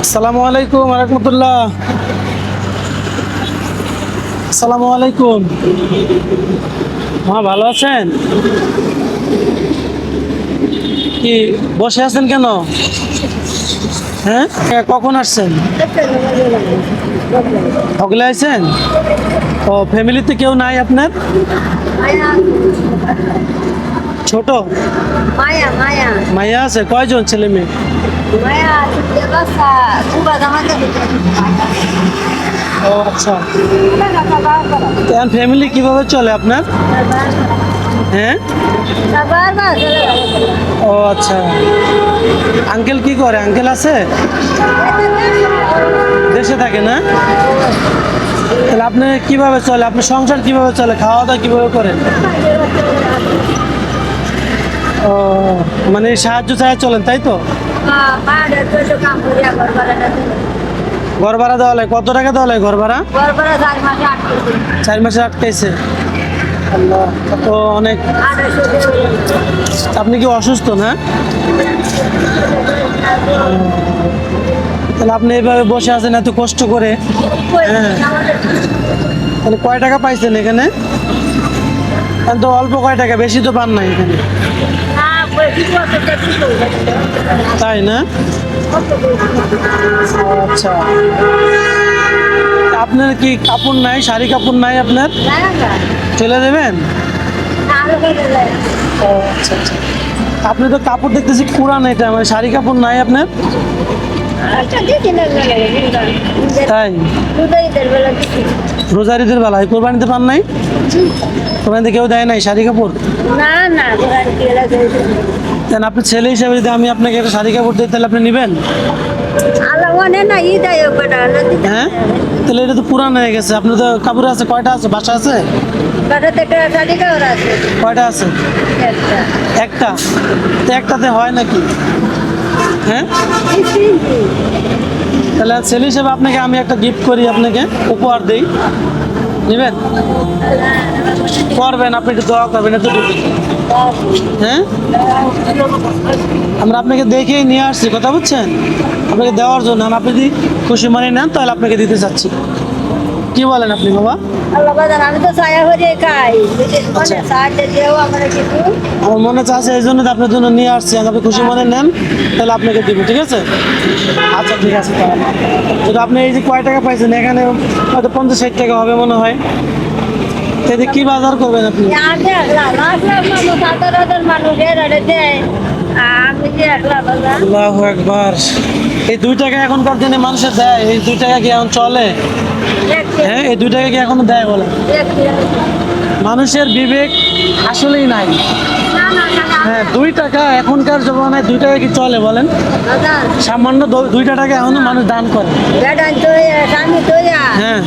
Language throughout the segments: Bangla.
আসসালামু আলাইকুম রাহমাতুল্লাহ। আসসালামু আলাইকুম। ভালো আছেন? কি বসে আছেন কেন? হ্যাঁ, কখন আসছেন? সকালে আইছেন? ও, ফ্যামিলিতে কেউ নাই আপনার? ছোট মায়া মায়া মাইয়া আছে? কয়জন ছেলে মেয়ে? মায়া ও আচ্ছা। ফ্যামিলি কিভাবে চলে আপনার? হ্যাঁ, ও আচ্ছা। আঙ্কেল কি করে? আঙ্কেল আছে? দেশে থাকে না? তাহলে আপনি কিভাবে চলে? আপনার সংসার কিভাবে চলে? খাওয়া দাওয়া কিভাবে করেন? ও, মানে সাহায্য ছাড়া চলেন, তাই তো? ঘর ভাড়া দেওয়া লাগে? কত টাকা দেওয়া লাগে ঘর ভাড়া? 4 মাসে আটকাইছে। আল্লাহ, তো অনেক। আপনি কি অসুস্থ না? তাহলে আপনি এইভাবে বসে আছেন এত কষ্ট করে? হ্যাঁ, তাহলে কয় টাকা পাইছেন এখানে? তো অল্প কয় টাকা, বেশি তো পান না এখানে, তাই না? আচ্ছা, আপনার কি কাপড় নাই? শাড়ি কাপড় নাই আপনার? চলে দেবেন? ও আচ্ছা আচ্ছা। আপনি তো কাপড় দেখতেছি পুরান, এটা মানে শাড়ি কাপড় নাই আপনার? তাই? রোজার ঈদের বেলায় কোরবানিতে পান নাই? কোরবানিতে কেউ দেয় নাই শাড়ি কাপড়? না না দেন, আপনার ছেলে হিসাবে যদি আমি আপনাকে একটা শাড়ি কাপড় দিই, তাহলে আপনি নেবেন? হ্যাঁ, তাহলে এটা তো পুরান হয়ে গেছে। আপনার তো কাপড় আছে কয়টা? আছে বাসা আছে? কয়টা আছে? একটা। তো একটাতে হয় নাকি? হ্যাঁ, তাহলে ছেলে হিসেবে আপনাকে আমি একটা গিফট করি, আপনাকে উপহার দিই, নেবেন? করবেন, আপনি একটু দোয়া করবেন একটু। হ্যাঁ, আমরা আপনাকে দেখেই নিয়ে আসছি, কথা বুঝছেন? আপনাকে দেওয়ার জন্য। আপনি যদি খুশি মনে নেন তাহলে আপনাকে দিতে চাচ্ছি। কি বলেন আপনি বাবা? আমি তো ছায়া হয়ে খাই। আমার মনে চাচ্ছে, এই জন্য তো আপনার জন্য নিয়ে আসছি। আপনি খুশি মনে নেন তাহলে আপনাকে দিব, ঠিক আছে? আচ্ছা ঠিক আছে। তাহলে যদি আপনি এই যে কয় টাকা পাইছেন, এখানে হয়তো 50-60 টাকা হবে মনে হয়। এতে কি বাজার করবেন আপনি? আল্লাহু আকবার। এই 2 টাকা এখনকার দিনে মানুষের দেয়? এই 2 টাকা কি এখন চলে? হ্যাঁ, এই 2 টাকা কি এখনো দেয় বলে? মানুষের বিবেক আসলেই নাই। হ্যাঁ, 2 টাকা এখনকার জমানায় 2 টাকা কি চলে বলেন? সামান্য 2টা টাকা এখনো মানুষ দান করে। হ্যাঁ,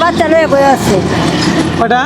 বাচ্চা লয়ে বই আছে। কটা?